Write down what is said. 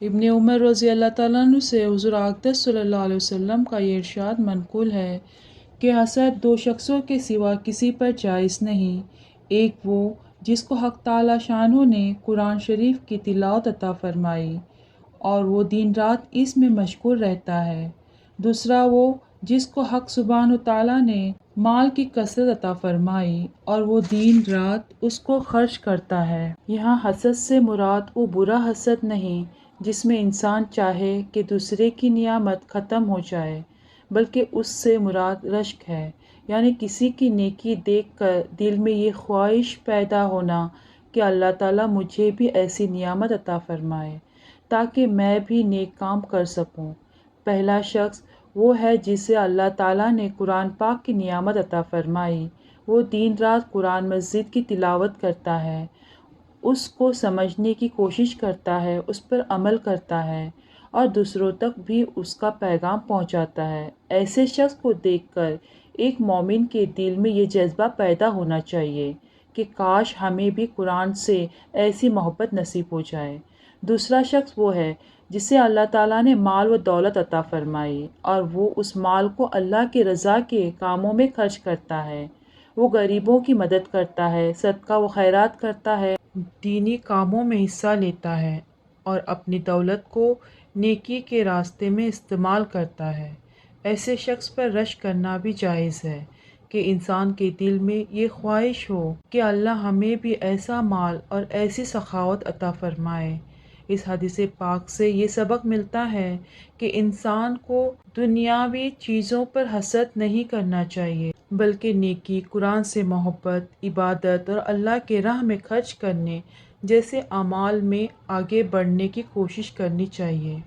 ابن عمر رضی اللہ تعالیٰ عنہ سے حضور اقدس صلی اللہ علیہ وسلم کا یہ ارشاد منقول ہے کہ حسد دو شخصوں کے سوا کسی پر جائز نہیں، ایک وہ جس کو حق تعالیٰ شانہ نے قرآن شریف کی تلاوت عطا فرمائی اور وہ دن رات اس میں مشغول رہتا ہے، دوسرا وہ جس کو حق سبحانہ تعالیٰ نے مال کی کثرت عطا فرمائی اور وہ دن رات اس کو خرچ کرتا ہے۔ یہاں حسد سے مراد وہ برا حسد نہیں جس میں انسان چاہے کہ دوسرے کی نعمت ختم ہو جائے، بلکہ اس سے مراد رشک ہے، یعنی کسی کی نیکی دیکھ کر دل میں یہ خواہش پیدا ہونا کہ اللہ تعالیٰ مجھے بھی ایسی نعمت عطا فرمائے تاکہ میں بھی نیک کام کر سکوں۔ پہلا شخص وہ ہے جسے اللہ تعالیٰ نے قرآن پاک کی نعمت عطا فرمائی، وہ دن رات قرآن مجید کی تلاوت کرتا ہے، اس کو سمجھنے کی کوشش کرتا ہے، اس پر عمل کرتا ہے اور دوسروں تک بھی اس کا پیغام پہنچاتا ہے۔ ایسے شخص کو دیکھ کر ایک مومن کے دل میں یہ جذبہ پیدا ہونا چاہیے کہ کاش ہمیں بھی قرآن سے ایسی محبت نصیب ہو جائے۔ دوسرا شخص وہ ہے جسے اللہ تعالیٰ نے مال و دولت عطا فرمائی اور وہ اس مال کو اللہ کی رضا کے کاموں میں خرچ کرتا ہے، وہ غریبوں کی مدد کرتا ہے، صدقہ و خیرات کرتا ہے، دینی کاموں میں حصہ لیتا ہے اور اپنی دولت کو نیکی کے راستے میں استعمال کرتا ہے۔ ایسے شخص پر رشک کرنا بھی جائز ہے کہ انسان کے دل میں یہ خواہش ہو کہ اللہ ہمیں بھی ایسا مال اور ایسی سخاوت عطا فرمائے۔ اس حدیث پاک سے یہ سبق ملتا ہے کہ انسان کو دنیاوی چیزوں پر حسد نہیں کرنا چاہیے، بلکہ نیکی، قرآن سے محبت، عبادت اور اللہ کے راہ میں خرچ کرنے جیسے اعمال میں آگے بڑھنے کی کوشش کرنی چاہیے۔